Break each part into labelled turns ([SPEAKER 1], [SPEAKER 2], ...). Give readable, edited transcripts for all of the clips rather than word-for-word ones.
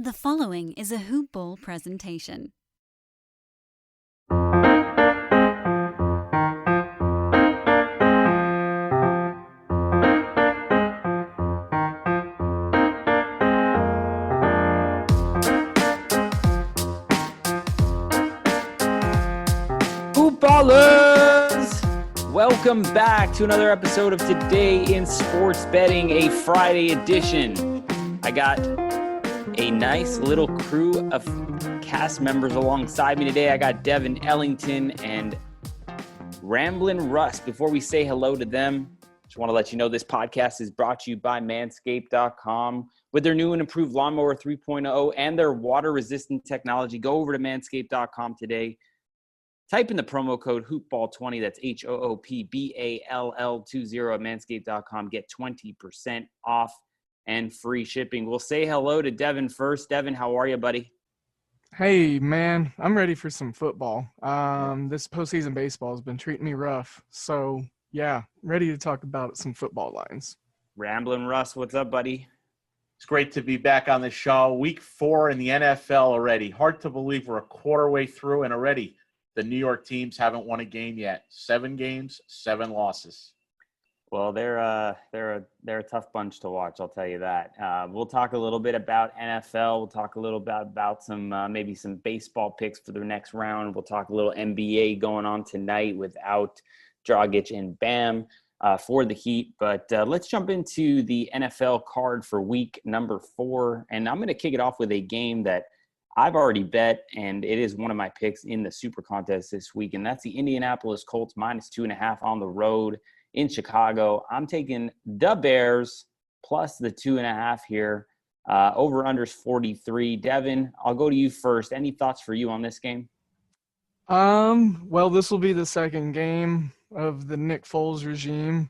[SPEAKER 1] The following is a Hoop Bowl presentation.
[SPEAKER 2] Hoop Ballers! Welcome back to another episode of Today in Sports Betting, a Friday edition. I got a nice little crew of cast members alongside me today. I got Devin Ellington and Ramblin Russ. Before we say hello to them, just want to let you know this podcast is brought to you by Manscaped.com. With their new and improved Lawnmower 3.0 and their water-resistant technology, go over to Manscaped.com today. Type in the promo code HoopBall20, that's HOOPBALL20 at Manscaped.com. Get 20% off and free shipping. We'll say hello to Devin first. Devin, how are you, buddy?
[SPEAKER 3] Hey, man, I'm ready for some football. This postseason baseball has been treating me rough. So, yeah, ready to talk about some football lines.
[SPEAKER 2] Ramblin' Russ, what's up, buddy?
[SPEAKER 4] It's great to be back on the show. Week 4 in the NFL already. Hard to believe we're a quarter way through, and already the New York teams haven't won a game yet. 7 games, 7 losses.
[SPEAKER 2] Well, they're a tough bunch to watch, I'll tell you that. We'll talk a little bit about NFL. We'll talk a little bit about some maybe some baseball picks for the next round. We'll talk a little NBA going on tonight without Dragic and Bam for the Heat. But let's jump into the NFL card for week number 4. And I'm going to kick it off with a game that I've already bet, and it is one of my picks in the Super Contest this week, and that's the Indianapolis Colts minus 2.5 on the road in Chicago. I'm taking the Bears plus the 2.5 here. Over-unders 43. Devin, I'll go to you first. Any thoughts for you on this game?
[SPEAKER 3] Well, this will be the second game of the Nick Foles regime.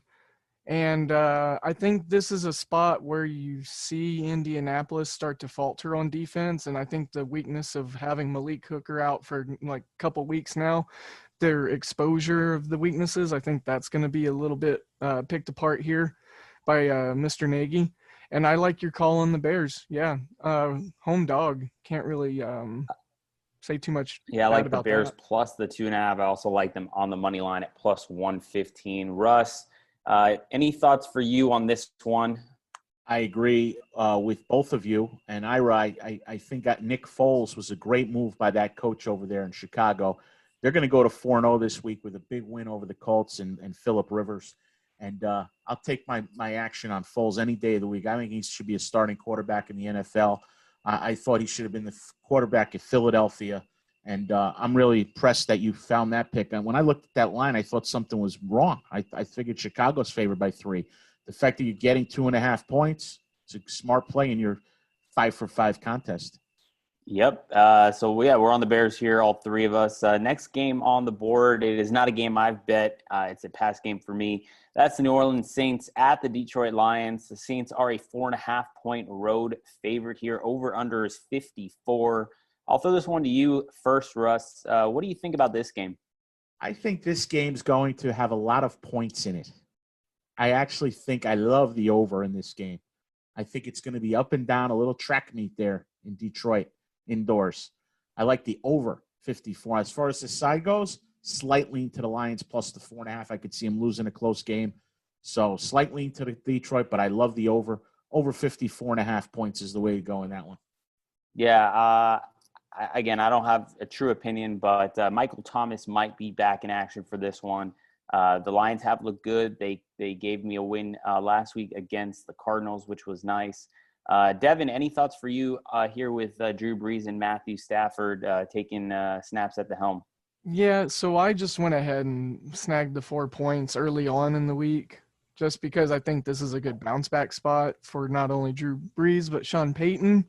[SPEAKER 3] And I think this is a spot where you see Indianapolis start to falter on defense. And I think the weakness of having Malik Hooker out for like a couple weeks now, their exposure of the weaknesses, I think that's going to be a little bit picked apart here by Mr. Nagy. And I like your call on the Bears. Yeah, home dog. Can't really say too much.
[SPEAKER 2] Yeah, I like the Bears
[SPEAKER 3] that.
[SPEAKER 2] Plus the 2.5. I also like them on the money line at plus 115. Russ, any thoughts for you on this one?
[SPEAKER 4] I agree with both of you. And I think that Nick Foles was a great move by that coach over there in Chicago. They're going to go to 4-0 this week with a big win over the Colts and Phillip Rivers. And I'll take my action on Foles any day of the week. I think he should be a starting quarterback in the NFL. I thought he should have been the quarterback at Philadelphia. And I'm really impressed that you found that pick. And when I looked at that line, I thought something was wrong. I figured Chicago's favored by 3. The fact that you're getting 2.5 points, it's a smart play in your 5-for-5 contest.
[SPEAKER 2] Yep. So, yeah, we're on the Bears here, all 3 of us. Next game on the board, it is not a game I've bet. It's a pass game for me. That's the New Orleans Saints at the Detroit Lions. The Saints are a 4.5-point road favorite here. Over-under is 54. I'll throw this one to you first, Russ. What do you think about this game?
[SPEAKER 4] I think this game's going to have a lot of points in it. I actually think I love the over in this game. I think it's going to be up and down, a little track meet there in Detroit indoors. I like the over 54. As far as the side goes, slight lean to the Lions plus the 4.5. I could see them losing a close game. So slight lean to the Detroit, but I love the over. Over 54.5 points is the way to go in that one.
[SPEAKER 2] Yeah, again, I don't have a true opinion, but Michael Thomas might be back in action for this one. The Lions have looked good. They gave me a win last week against the Cardinals, which was nice. Devin, any thoughts for you here with Drew Brees and Matthew Stafford taking snaps at the helm?
[SPEAKER 3] Yeah, so I just went ahead and snagged the 4 points early on in the week just because I think this is a good bounce back spot for not only Drew Brees but Sean Payton.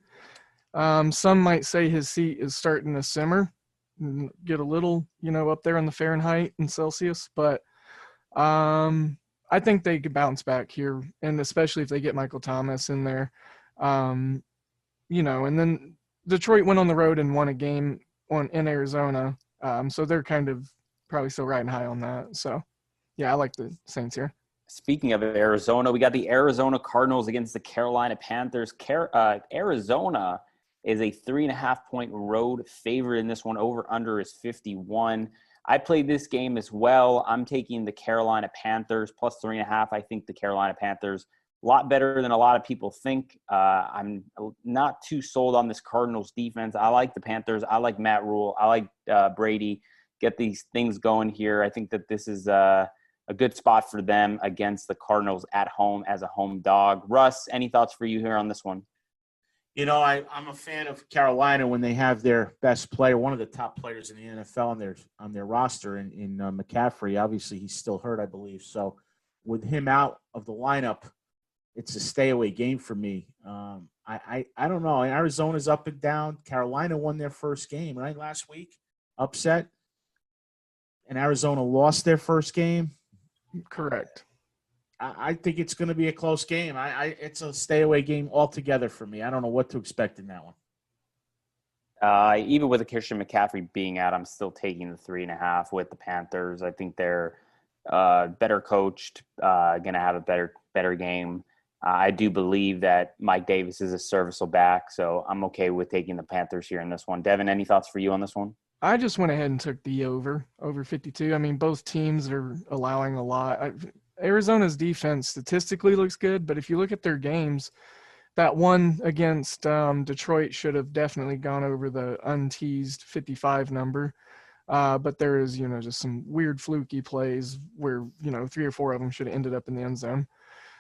[SPEAKER 3] Some might say his seat is starting to simmer and get a little, up there in the Fahrenheit and Celsius, but I think they could bounce back here, and especially if they get Michael Thomas in there. And then Detroit went on the road and won a game in Arizona. So they're kind of probably still riding high on that. So, yeah, I like the Saints here.
[SPEAKER 2] Speaking of Arizona, we got the Arizona Cardinals against the Carolina Panthers. Arizona is a 3.5-point road favorite in this one. Over under is 51. I played this game as well. I'm taking the Carolina Panthers plus 3.5. I think the Carolina Panthers a lot better than a lot of people think. I'm not too sold on this Cardinals defense. I like the Panthers. I like Matt Rule. I like Brady. Get these things going here. I think that this is a good spot for them against the Cardinals at home as a home dog. Russ, any thoughts for you here on this one?
[SPEAKER 4] You know, I'm a fan of Carolina when they have their best player, one of the top players in the NFL on their roster in McCaffrey. Obviously, he's still hurt, I believe. So with him out of the lineup, it's a stay-away game for me. I don't know. Arizona's up and down. Carolina won their first game, right, last week. Upset. And Arizona lost their first game.
[SPEAKER 3] Correct.
[SPEAKER 4] I think it's going to be a close game. It's a stay-away game altogether for me. I don't know what to expect in that one.
[SPEAKER 2] Even with a Christian McCaffrey being out, I'm still taking the 3.5 with the Panthers. I think they're better coached, going to have a better game. I do believe that Mike Davis is a serviceable back, so I'm okay with taking the Panthers here in this one. Devin, any thoughts for you on this one?
[SPEAKER 3] I just went ahead and took the over 52. I mean, both teams are allowing a lot. Arizona's defense statistically looks good, but if you look at their games, that one against Detroit should have definitely gone over the unteased 55 number. But there is, just some weird fluky plays where, 3 or 4 of them should have ended up in the end zone.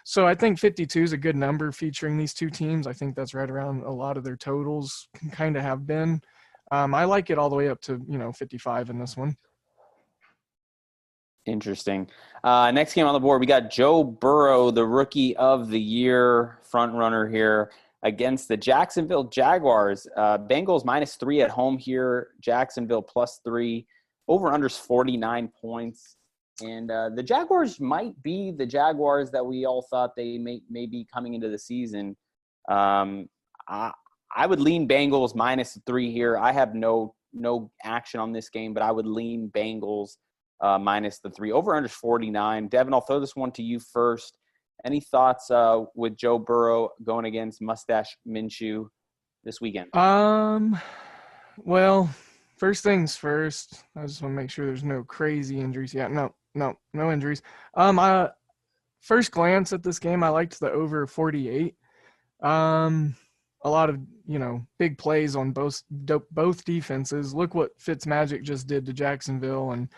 [SPEAKER 3] So I think 52 is a good number featuring these two teams. I think that's right around a lot of their totals can kind of have been. I like it all the way up to, 55 in this one.
[SPEAKER 2] Interesting. Next game on the board, we got Joe Burrow, the rookie of the year, front runner here against the Jacksonville Jaguars. Bengals -3 at home here. Jacksonville +3. Over-under's 49 points. And the Jaguars might be the Jaguars that we all thought they may be coming into the season. I would lean Bengals -3 here. I have no action on this game, but I would lean Bengals -3. Over-under 49. Devin, I'll throw this one to you first. Any thoughts with Joe Burrow going against Mustache Minshew this weekend?
[SPEAKER 3] Well, first things first. I just want to make sure there's no crazy injuries yet. No injuries. First glance at this game, I liked the over 48. A lot of, big plays on both defenses. Look what Fitzmagic just did to Jacksonville. And,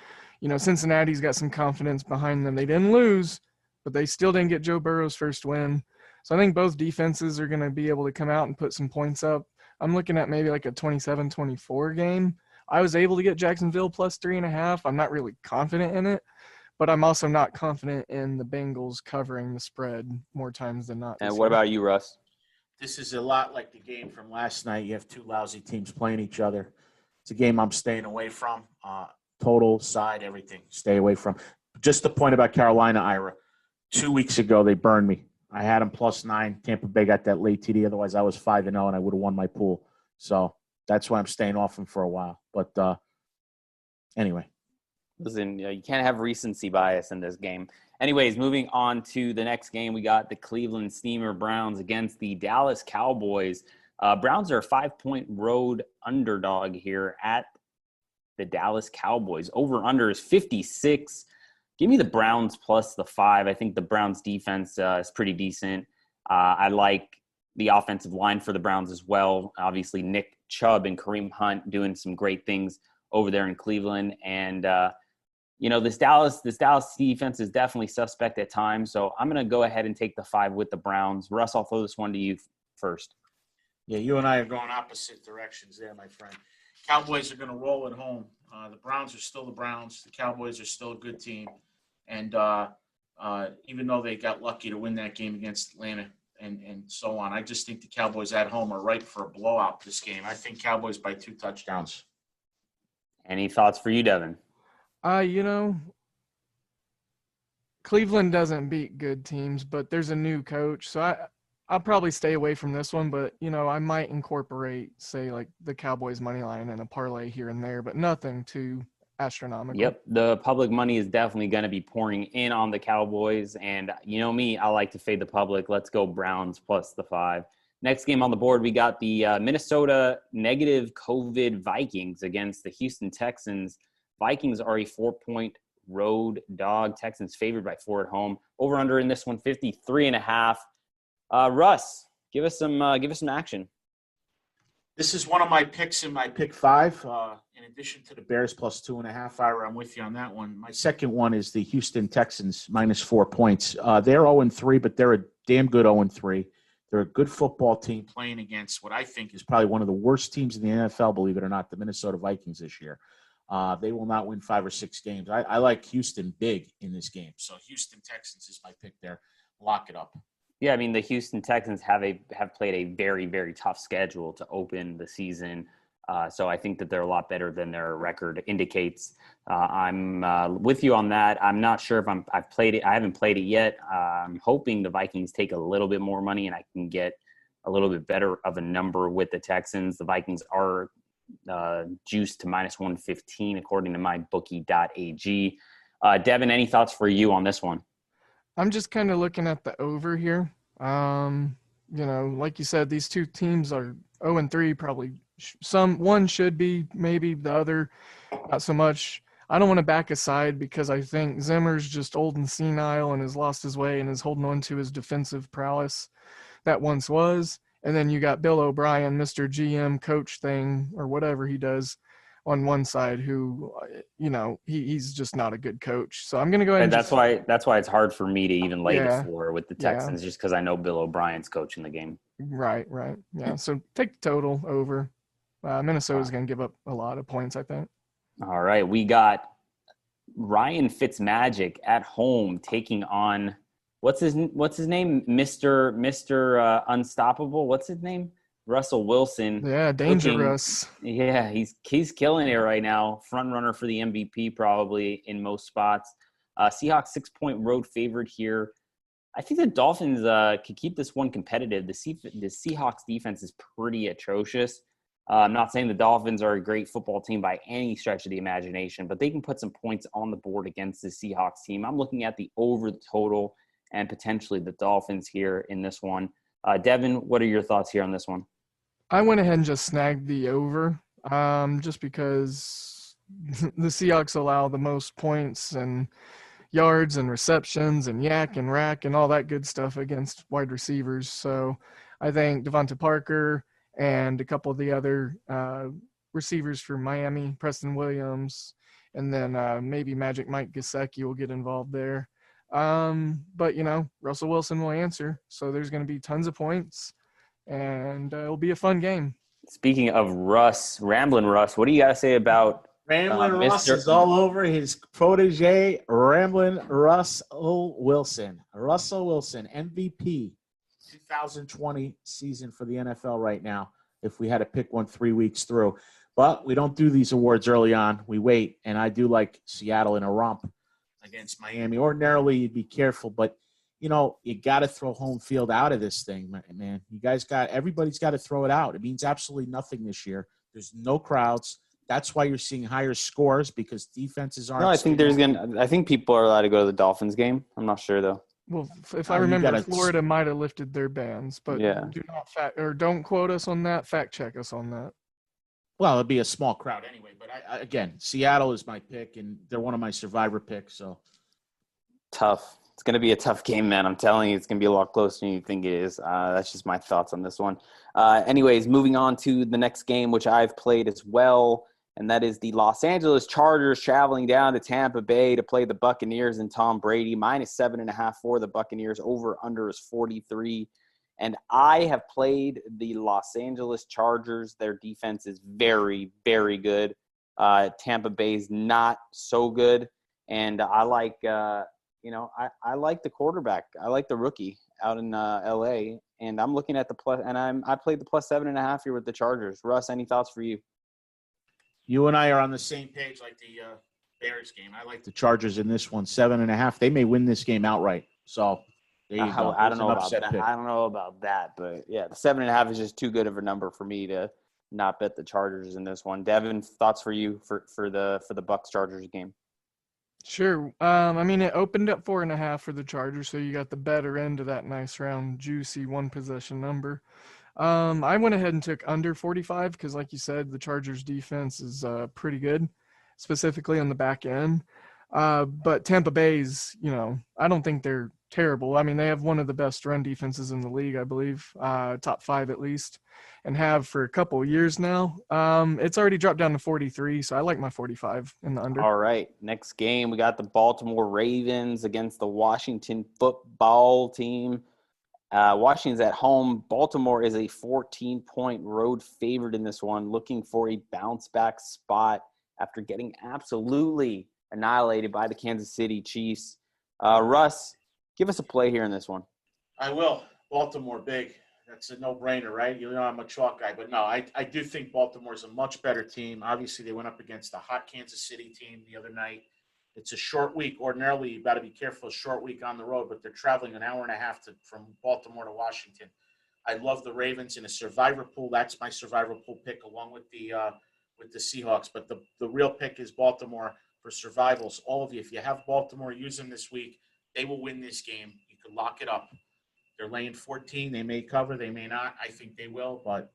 [SPEAKER 3] Cincinnati's got some confidence behind them. They didn't lose, but they still didn't get Joe Burrow's first win. So I think both defenses are going to be able to come out and put some points up. I'm looking at maybe like a 27-24 game. I was able to get Jacksonville +3.5. I'm not really confident in it, but I'm also not confident in the Bengals covering the spread more times than not.
[SPEAKER 2] And what about you, Russ?
[SPEAKER 4] This is a lot like the game from last night. You have two lousy teams playing each other. It's a game I'm staying away from. Total, side, everything. Stay away from. Just the point about Carolina, Ira. 2 weeks ago, they burned me. I had them +9. Tampa Bay got that late TD. Otherwise, I was 5-0, and I would have won my pool. So that's why I'm staying off them for a while. But anyway.
[SPEAKER 2] Listen, you can't have recency bias in this game. Anyways, moving on to the next game, we got the Cleveland Steamer Browns against the Dallas Cowboys. Browns are a 5-point road underdog here at the Dallas Cowboys. Over-under is 56. Give me the Browns +5. I think the Browns defense is pretty decent. I like the offensive line for the Browns as well. Obviously, Nick Chubb and Kareem Hunt doing some great things over there in Cleveland. And, this Dallas defense is definitely suspect at times. So I'm going to go ahead and take the 5 with the Browns. Russ, I'll throw this one to you first.
[SPEAKER 4] Yeah, you and I are going opposite directions there, my friend. Cowboys are going to roll at home. The Browns are still the Browns. The Cowboys are still a good team. And even though they got lucky to win that game against Atlanta and so on, I just think the Cowboys at home are ripe for a blowout this game. I think Cowboys by 2 touchdowns.
[SPEAKER 2] Any thoughts for you, Devin?
[SPEAKER 3] Cleveland doesn't beat good teams, but there's a new coach. So I'll probably stay away from this one, but, I might incorporate, say, like the Cowboys money line and a parlay here and there, but nothing too astronomical.
[SPEAKER 2] Yep, the public money is definitely going to be pouring in on the Cowboys, and me, I like to fade the public. Let's go Browns +5. Next game on the board, we got the Minnesota negative COVID Vikings against the Houston Texans. Vikings are a 4-point road dog. Texans favored by 4 at home. Over under in this one, 53.5. Russ, give us some action.
[SPEAKER 4] This is one of my picks in my pick 5. In addition to the Bears plus 2.5, I'm with you on that one. My second one is the Houston Texans minus 4 points. They're 0-3, but they're a damn good 0-3. They're a good football team playing against what I think is probably one of the worst teams in the NFL, believe it or not, the Minnesota Vikings this year. They will not win 5 or 6 games. I like Houston big in this game. So Houston Texans is my pick there. Lock it up.
[SPEAKER 2] Yeah, I mean, the Houston Texans have played a very, very tough schedule to open the season. So I think that they're a lot better than their record indicates. I'm with you on that. I'm not sure if I've played it. I haven't played it yet. I'm hoping the Vikings take a little bit more money and I can get a little bit better of a number with the Texans. The Vikings are juiced to minus 115 according to mybookie.ag. Devin, any thoughts for you on this one?
[SPEAKER 3] I'm just kind of looking at the over here. Like you said, these two teams are 0-3, probably one should be, maybe the other not so much. I don't want to back aside because I think Zimmer's just old and senile and has lost his way and is holding on to his defensive prowess that once was. And then you got Bill O'Brien, Mr. GM coach thing or whatever he does on one side, who, he's just not a good coach. So I'm going to go ahead.
[SPEAKER 2] And that's why it's hard for me to even lay the floor with the Texans, just because I know Bill O'Brien's coaching the game.
[SPEAKER 3] Right. Yeah. So take the total over. Minnesota's going to give up a lot of points, I think.
[SPEAKER 2] All right. We got Ryan Fitzmagic at home taking on what's his name? Mr. Unstoppable. What's his name? Russell Wilson.
[SPEAKER 3] Yeah, dangerous.
[SPEAKER 2] Yeah, he's killing it right now. Front runner for the MVP probably in most spots. Seahawks 6-point road favorite here. I think the Dolphins could keep this one competitive. The Seahawks defense is pretty atrocious. I'm not saying the Dolphins are a great football team by any stretch of the imagination, but they can put some points on the board against the Seahawks team. I'm looking at the over the total and potentially the Dolphins here in this one. Devin, what are your thoughts here on this one?
[SPEAKER 3] I went ahead and just snagged the over just because the Seahawks allow the most points and yards and receptions and yak and rack and all that good stuff against wide receivers. So I think Devonta Parker and a couple of the other receivers for Miami, Preston Williams, and then maybe Magic Mike Gesicki will get involved there. But, Russell Wilson will answer. So there's going to be tons of points, and it'll be a fun game. Speaking
[SPEAKER 2] of Russ, Ramblin' Russ, what do you got to say about
[SPEAKER 4] Ramblin' Russ is all over his protege, Ramblin' Russell Wilson. Russell Wilson, MVP 2020 season for the NFL right now, if we had to pick one 3 weeks through. But we don't do these awards early on. We wait, and I do like Seattle in a romp against Miami. Ordinarily, you'd be careful, but, you got to throw home field out of this thing, man. Everybody's got to throw it out. It means absolutely nothing this year. There's no crowds. That's why you're seeing higher scores, because defenses aren't.
[SPEAKER 2] No, I think people are allowed to go to the Dolphins game. I'm not sure though.
[SPEAKER 3] Well, if I remember, Florida might have lifted their bans, but don't quote us on that. Fact check us on that.
[SPEAKER 4] Well, it'd be a small crowd anyway. But again, Seattle is my pick, and they're one of my survivor picks. So
[SPEAKER 2] tough. It's going to be a tough game, man. I'm telling you, it's going to be a lot closer than you think it is. That's just my thoughts on this one. Anyways, moving on to the next game, which I've played as well, and that is the Los Angeles Chargers traveling down to Tampa Bay to play the Buccaneers and Tom Brady. -7.5 for the Buccaneers. Over under is 43. And I have played the Los Angeles Chargers. Their defense is very, very good. Tampa Bay's not so good. And I like I like the quarterback. I like the rookie out in L.A. And I'm looking at the plus, and I played the +7.5 here with the Chargers. Russ, any thoughts for you?
[SPEAKER 4] You and I are on the same page, like the Bears game. I like the Chargers in this one, 7.5. They may win this game outright. So there you go.
[SPEAKER 2] I don't know about that. I don't know about that, but yeah, the 7.5 is just too good of a number for me to not bet the Chargers in this one. Devin, thoughts for you for the Bucs Chargers game?
[SPEAKER 3] Sure. It opened up 4.5 for the Chargers, so you got the better end of that nice round, juicy one possession number. I went ahead and took under 45 because, like you said, the Chargers defense is pretty good, specifically on the back end. But Tampa Bay's, I don't think they're terrible. I mean, they have one of the best run defenses in the league, I believe, top 5 at least, and have for a couple of years now. It's already dropped down to 43, so I like my 45 in the under.
[SPEAKER 2] All right, next game, we got the Baltimore Ravens against the Washington football team. Washington's at home. Baltimore is a 14-point road favorite in this one, looking for a bounce-back spot after getting absolutely annihilated by the Kansas City Chiefs. Russ, give us a play here in this one.
[SPEAKER 4] I will. Baltimore, big. That's a no-brainer, right? You know I'm a chalk guy. But, no, I do think Baltimore is a much better team. Obviously, they went up against a hot Kansas City team the other night. It's a short week. Ordinarily, you've got to be careful, a short week on the road, but they're traveling an hour and a half from Baltimore to Washington. I love the Ravens in a survivor pool. That's my survivor pool pick along with the Seahawks. But the real pick is Baltimore for survivals. All of you, if you have Baltimore, use them this week. They will win this game. You can lock it up. They're laying 14. They may cover. They may not. I think they will, but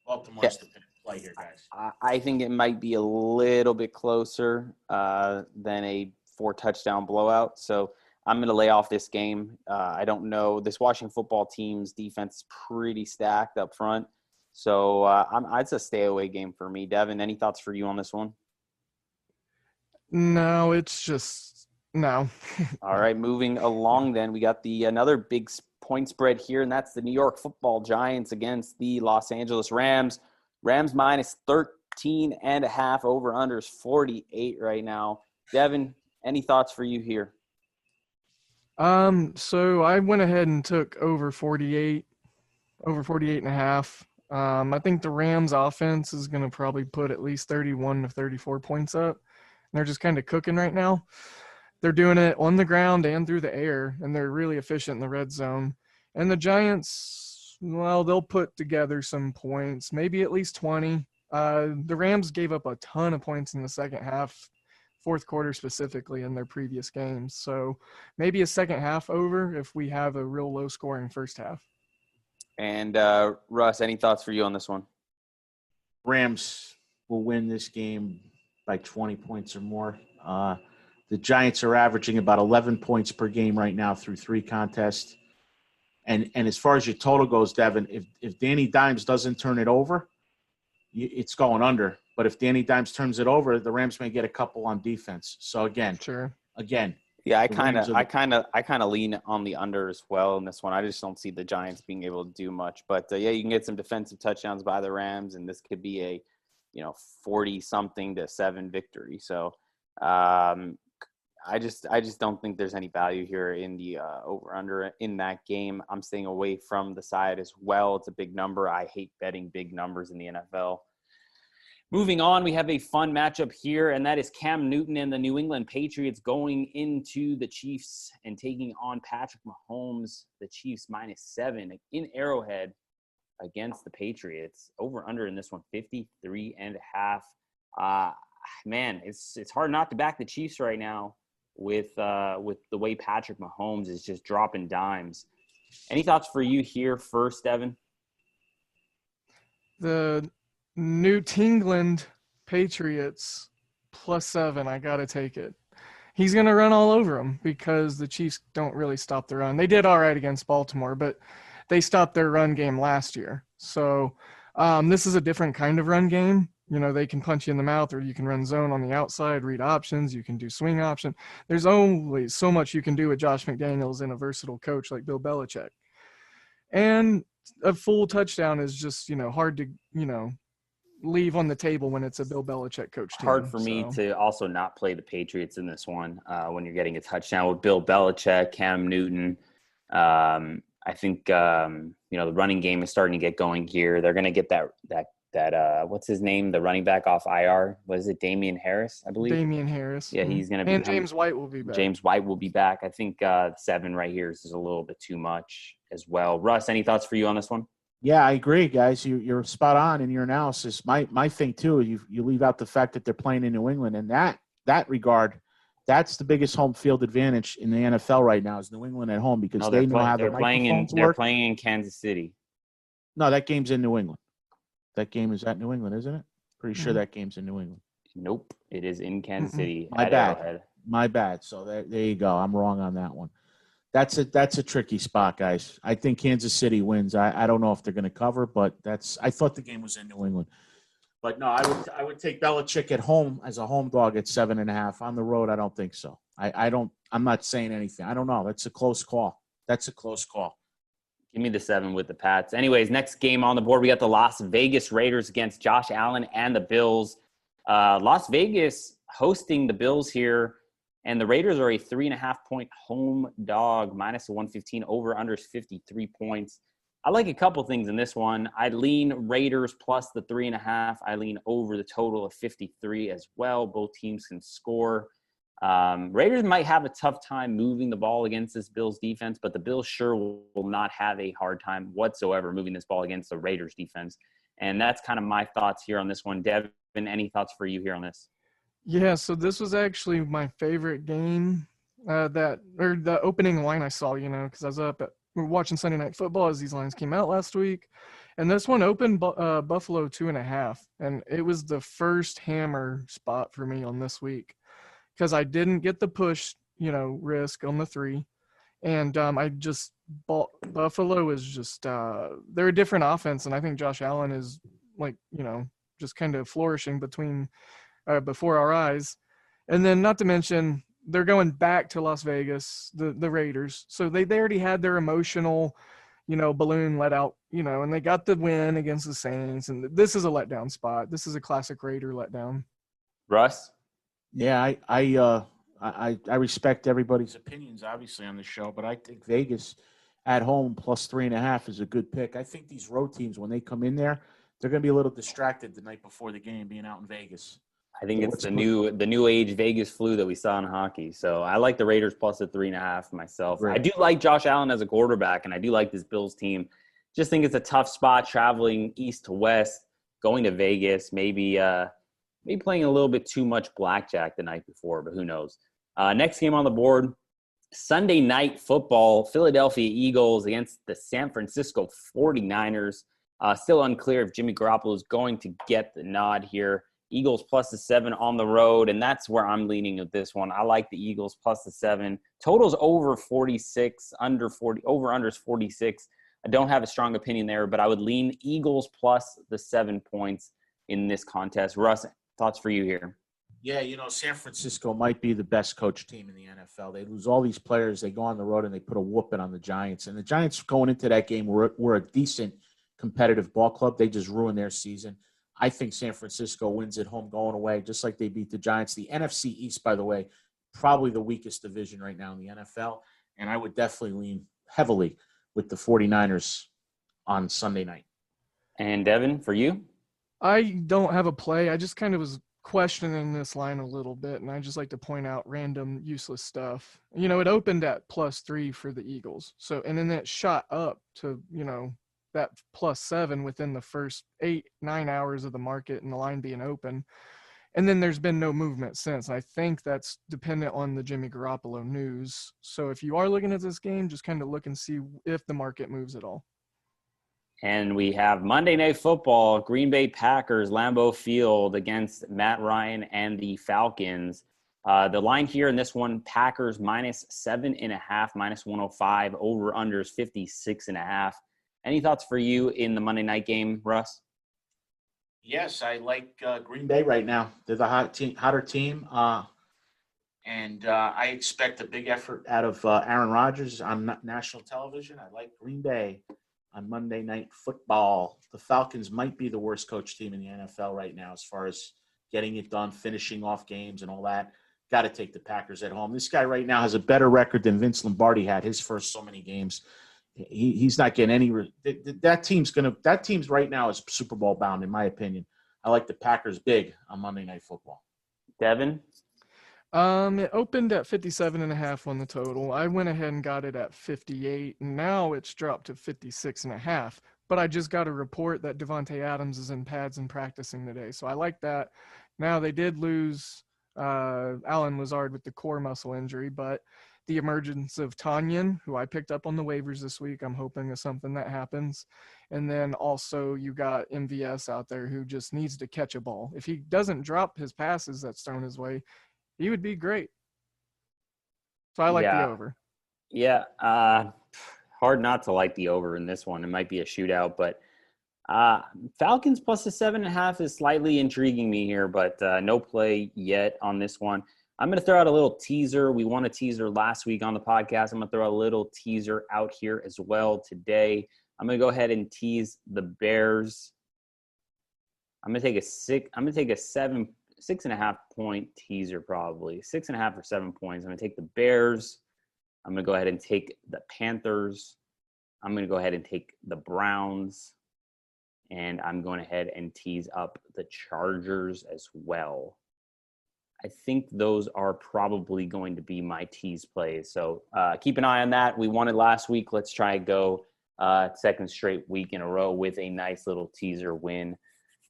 [SPEAKER 4] Baltimore's the play here, guys.
[SPEAKER 2] I think it might be a little bit closer than a 4-touchdown blowout. So I'm going to lay off this game. I don't know. This Washington football team's defense is pretty stacked up front. So it's a stay-away game for me. Devin, any thoughts for you on this one?
[SPEAKER 3] No, it's just no.
[SPEAKER 2] All right, moving along then. We got another big point spread here, and that's the New York Football Giants against the Los Angeles Rams. Rams minus 13.5, over-under is 48 right now. Devin, any thoughts for you here?
[SPEAKER 3] So I went ahead and took over 48 and a half. I think the Rams offense is going to probably put at least 31 to 34 points up. They're just kind of cooking right now. They're doing it on the ground and through the air, and they're really efficient in the red zone. And the Giants, well, they'll put together some points, maybe at least 20. The Rams gave up a ton of points in the second half, fourth quarter specifically, in their previous games. So maybe a second half over if we have a real low-scoring first half.
[SPEAKER 2] And Russ, any thoughts for you on this one?
[SPEAKER 4] Rams will win this game by 20 points or more. The Giants are averaging about 11 points per game right now through 3 contests. And as far as your total goes, Devin, if Danny Dimes doesn't turn it over, it's going under. But if Danny Dimes turns it over, the Rams may get a couple on defense. So again,
[SPEAKER 2] yeah, I kind of lean on the under as well in this one. I just don't see the Giants being able to do much. But yeah, you can get some defensive touchdowns by the Rams, and this could be a 40-something to 7 victory. So I just don't think there's any value here in the over-under in that game. I'm staying away from the side as well. It's a big number. I hate betting big numbers in the NFL. Moving on, we have a fun matchup here, and that is Cam Newton and the New England Patriots going into the Chiefs and taking on Patrick Mahomes, the Chiefs -7 in Arrowhead against the Patriots. Over-under in this one, 53.5. Man, it's hard not to back the Chiefs right now with the way Patrick Mahomes is just dropping dimes. Any thoughts for you here first, Devin?
[SPEAKER 3] The New England Patriots +7. I got to take it. He's going to run all over them because the Chiefs don't really stop the run. They did all right against Baltimore, but they stopped their run game last year. So this is a different kind of run game. They can punch you in the mouth, or you can run zone on the outside, read options. You can do swing option. There's only so much you can do with Josh McDaniels and a versatile coach like Bill Belichick. And a full touchdown is just, hard to, leave on the table when it's a Bill Belichick coach team.
[SPEAKER 2] Hard for me to also not play the Patriots in this one when you're getting a touchdown with Bill Belichick, Cam Newton. I think, the running game is starting to get going here. They're going to get that what's his name? The running back off IR. What is it? Damian Harris, I believe.
[SPEAKER 3] Damian Harris.
[SPEAKER 2] Yeah, he's going to be.
[SPEAKER 3] And James White will be back.
[SPEAKER 2] James White will be back. I think 7 right here is a little bit too much as well. Russ, any thoughts for you on this one?
[SPEAKER 4] Yeah, I agree, guys. You're spot on in your analysis. My thing too, you leave out the fact that they're playing in New England, and that regard, that's the biggest home field advantage in the NFL right now is New England at home because they know how the microphones work.
[SPEAKER 2] They're playing in Kansas City.
[SPEAKER 4] No, that game's in New England. That game is at New England, isn't it? Pretty sure that game's in New England.
[SPEAKER 2] Nope, it is in Kansas City.
[SPEAKER 4] My
[SPEAKER 2] at
[SPEAKER 4] bad.
[SPEAKER 2] Arrowhead.
[SPEAKER 4] My bad. So there you go. I'm wrong on that one. That's a tricky spot, guys. I think Kansas City wins. I don't know if they're going to cover, but I thought the game was in New England. But no, I would take Belichick at home as a home dog at 7.5. On the road, I don't think so. I'm not saying anything. I don't know. That's a close call.
[SPEAKER 2] Give me the 7 with the Pats. Anyways, next game on the board, we got the Las Vegas Raiders against Josh Allen and the Bills. Las Vegas hosting the Bills here, and the Raiders are a 3.5-point home dog, minus a 115, over unders 53 points. I like a couple things in this one. I lean Raiders plus the 3.5. I lean over the total of 53 as well. Both teams can score. Raiders might have a tough time moving the ball against this Bills defense, but the Bills sure will not have a hard time whatsoever moving this ball against the Raiders defense. And that's kind of my thoughts here on this one. Devin, any thoughts for you here on this?
[SPEAKER 3] Yeah, so this was actually my favorite game, the opening line I saw, because I was we were watching Sunday Night Football as these lines came out last week. And this one opened Buffalo 2.5. And it was the first hammer spot for me on this week because I didn't get the push, risk on the 3. And I just bought Buffalo is just they're a different offense. And I think Josh Allen is just kind of flourishing before our eyes. And then not to mention they're going back to Las Vegas, the Raiders. So they already had their emotional, balloon let out, and they got the win against the Saints. And this is a letdown spot. This is a classic Raider letdown.
[SPEAKER 2] Russ?
[SPEAKER 4] Yeah, I respect everybody's opinions, obviously, on the show, but I think Vegas at home plus 3.5 is a good pick. I think these road teams, when they come in there, they're going to be a little distracted the night before the game being out in Vegas.
[SPEAKER 2] I think it's the new age Vegas flu that we saw in hockey. So I like the Raiders plus the 3.5 myself. Right. I do like Josh Allen as a quarterback, and I do like this Bills team. Just think it's a tough spot traveling east to west, going to Vegas, maybe playing a little bit too much blackjack the night before, but who knows. Next game on the board, Sunday Night Football, Philadelphia Eagles against the San Francisco 49ers. Still unclear if Jimmy Garoppolo is going to get the nod here. Eagles plus the 7 on the road, and that's where I'm leaning with this one. I like the Eagles plus the 7. Total's over 46, over-under is 46. I don't have a strong opinion there, but I would lean Eagles plus the 7 points in this contest. Russ, thoughts for you here?
[SPEAKER 4] Yeah, San Francisco might be the best coach team in the NFL. They lose all these players. They go on the road and they put a whooping on the Giants. And the Giants going into that game were a decent competitive ball club. They just ruined their season. I think San Francisco wins at home going away, just like they beat the Giants. The NFC East, by the way, probably the weakest division right now in the NFL. And I would definitely lean heavily with the 49ers on Sunday night.
[SPEAKER 2] And Devin, for you?
[SPEAKER 3] I don't have a play. I just kind of was questioning this line a little bit, and I just like to point out random useless stuff. It opened at plus 3 for the Eagles. So, and then it shot up to, that plus 7 within the first 8-9 hours of the market and the line being open. And then there's been no movement since. I think that's dependent on the Jimmy Garoppolo news. So if you are looking at this game, just kind of look and see if the market moves at all.
[SPEAKER 2] And we have Monday Night Football, Green Bay Packers, Lambeau Field against Matt Ryan and the Falcons. The line here in this one, Packers minus 7.5, minus 105, over unders 56.5. Any thoughts for you in the Monday night game, Russ?
[SPEAKER 4] Yes, I like Green Bay right now. They're the hotter team. And I expect a big effort out of Aaron Rodgers on national television. I like Green Bay on Monday Night Football. The Falcons might be the worst coach team in the NFL right now as far as getting it done, finishing off games and all that. Got to take the Packers at home. This guy right now has a better record than Vince Lombardi had his first so many games. He's not getting any. That team's right now is Super Bowl bound, in my opinion. I like the Packers big on Monday Night Football.
[SPEAKER 2] Devin?
[SPEAKER 3] It opened at 57.5 on the total. I went ahead and got it at 58, and now it's dropped to 56.5. But I just got a report that Devontae Adams is in pads and practicing today, so I like that. Now they did lose Allen Lazard with the core muscle injury, but the emergence of Tanyan, who I picked up on the waivers this week. I'm hoping is something that happens. And then also you got MVS out there who just needs to catch a ball. If he doesn't drop his passes that's thrown his way, he would be great. So I like the over.
[SPEAKER 2] Yeah. Hard not to like the over in this one. It might be a shootout, but Falcons plus the 7.5 is slightly intriguing me here, but no play yet on this one. I'm going to throw out a little teaser. We won a teaser last week on the podcast. I'm going to throw a little teaser out here as well today. I'm going to go ahead and tease the Bears. I'm going to take a 6.5 point teaser, probably 6.5 or 7 points. I'm going to take the Bears. I'm going to go ahead and take the Panthers. I'm going to go ahead and take the Browns. And I'm going ahead and tease up the Chargers as well. I think those are probably going to be my tease plays. So keep an eye on that. We won it last week. Let's try and go second straight week in a row with a nice little teaser win.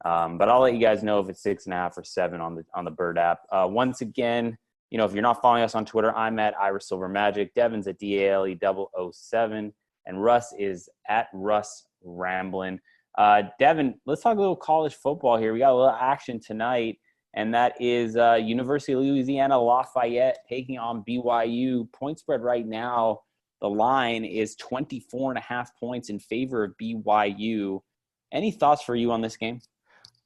[SPEAKER 2] But I'll let you guys know if it's 6.5 or 7 on the Bird app. Once again, if you're not following us on Twitter, I'm at Irish Silver Magic. Devin's at DALE007. And Russ is at Russ Ramblin. Devin, let's talk a little college football here. We got a little action tonight. And that is University of Louisiana Lafayette taking on BYU. Point spread right now, the line is 24.5 points in favor of BYU. Any thoughts for you on this game?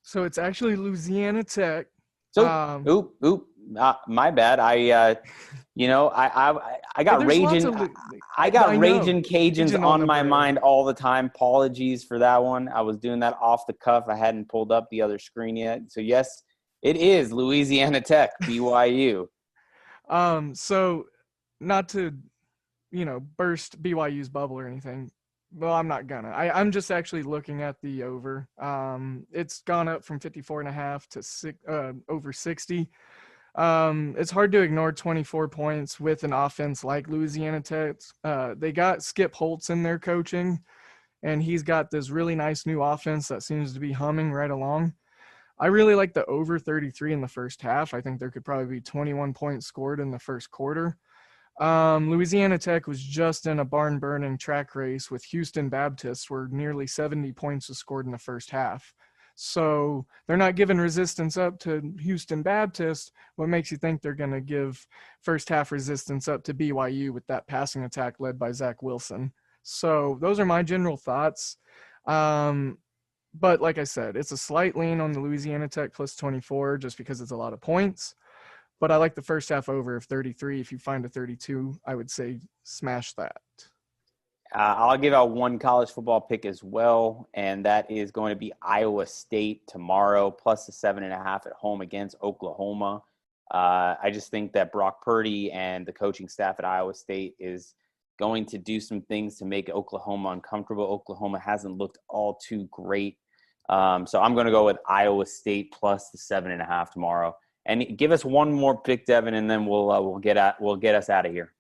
[SPEAKER 3] So it's actually Louisiana Tech.
[SPEAKER 2] So, my bad. I got Raging. I got Raging Cajuns on my mind all the time. Apologies for that one. I was doing that off the cuff. I hadn't pulled up the other screen yet. So yes. It is Louisiana Tech, BYU.
[SPEAKER 3] So not to, burst BYU's bubble or anything. Well, I'm not gonna. I'm just actually looking at the over. It's gone up from 54.5 to over 60. It's hard to ignore 24 points with an offense like Louisiana Tech. They got Skip Holtz in their coaching, and he's got this really nice new offense that seems to be humming right along. I really like the over 33 in the first half. I think there could probably be 21 points scored in the first quarter. Louisiana Tech was just in a barn-burning track race with Houston Baptist where nearly 70 points was scored in the first half. So they're not giving resistance up to Houston Baptist. What makes you think they're going to give first half resistance up to BYU with that passing attack led by Zach Wilson? So those are my general thoughts. But like I said, it's a slight lean on the Louisiana Tech plus 24 just because it's a lot of points. But I like the first half over of 33. If you find a 32, I would say smash that.
[SPEAKER 2] I'll give out one college football pick as well, and that is going to be Iowa State tomorrow, plus the 7.5 at home against Oklahoma. I just think that Brock Purdy and the coaching staff at Iowa State is going to do some things to make Oklahoma uncomfortable. Oklahoma hasn't looked all too great. So I'm going to go with Iowa State plus the 7.5 tomorrow. And give us one more pick, Devin, and then we'll get us out of here.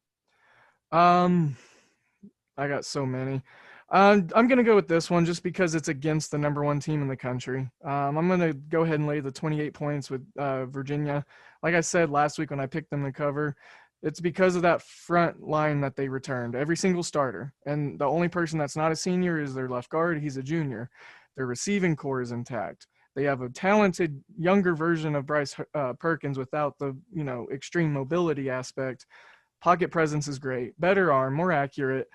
[SPEAKER 3] I got so many. I'm going to go with this one just because it's against the number one team in the country. I'm going to go ahead and lay the 28 points with Virginia. Like I said last week when I picked them to cover, it's because of that front line that they returned, every single starter. And the only person that's not a senior is their left guard. He's a junior. Their receiving core is intact. They have a talented younger version of Bryce Perkins without the, extreme mobility aspect. Pocket presence is great, better arm, more accurate.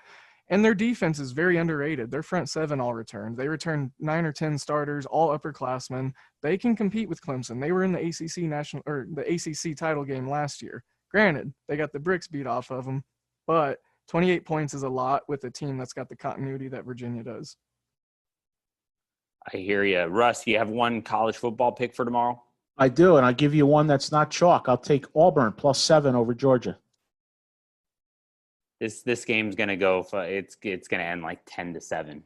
[SPEAKER 3] And their defense is very underrated. Their front seven all returned. They returned 9 or 10 starters, all upperclassmen. They can compete with Clemson. They were in the ACC title game last year. Granted, they got the bricks beat off of them, but 28 points is a lot with a team that's got the continuity that Virginia does.
[SPEAKER 2] I hear you. Russ, you have one college football pick for tomorrow?
[SPEAKER 4] I do, and I'll give you one that's not chalk. I'll take Auburn plus 7 over Georgia.
[SPEAKER 2] This game's gonna go for it's gonna end like 10-7.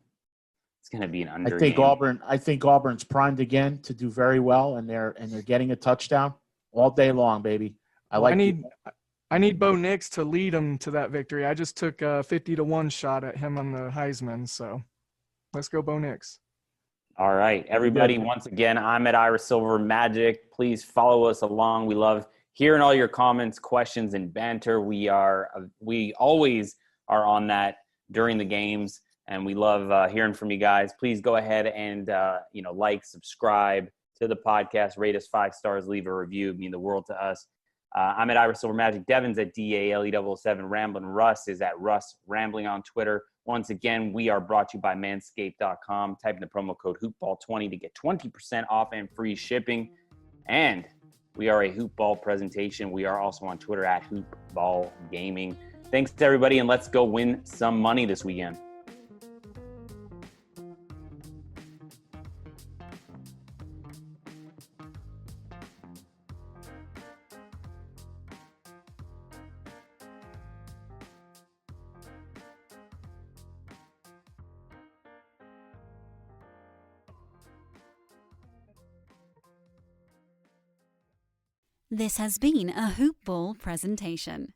[SPEAKER 2] It's gonna be an under.
[SPEAKER 4] I think Auburn's primed again to do very well, and they're getting a touchdown all day long, baby. I
[SPEAKER 3] need Bo Nix to lead them to that victory. I just took a 50-1 shot at him on the Heisman, so let's go Bo Nix.
[SPEAKER 2] All right, everybody. Once again, I'm at Irish Silver Magic. Please follow us along. We love hearing all your comments, questions, and banter. We always are on that during the games, and we love hearing from you guys. Please go ahead and like, subscribe to the podcast, rate us 5 stars, leave a review. It'd mean the world to us. I'm at Ira Silver Magic. Devin's at DALE777. Ramblin. Russ is at Russ Rambling on Twitter. Once again, we are brought to you by Manscaped.com. Type in the promo code HoopBall20 to get 20% off and free shipping. And we are a Hoopball presentation. We are also on Twitter at Hoopball Gaming. Thanks to everybody, and let's go win some money this weekend.
[SPEAKER 1] This has been a Hoop Ball presentation.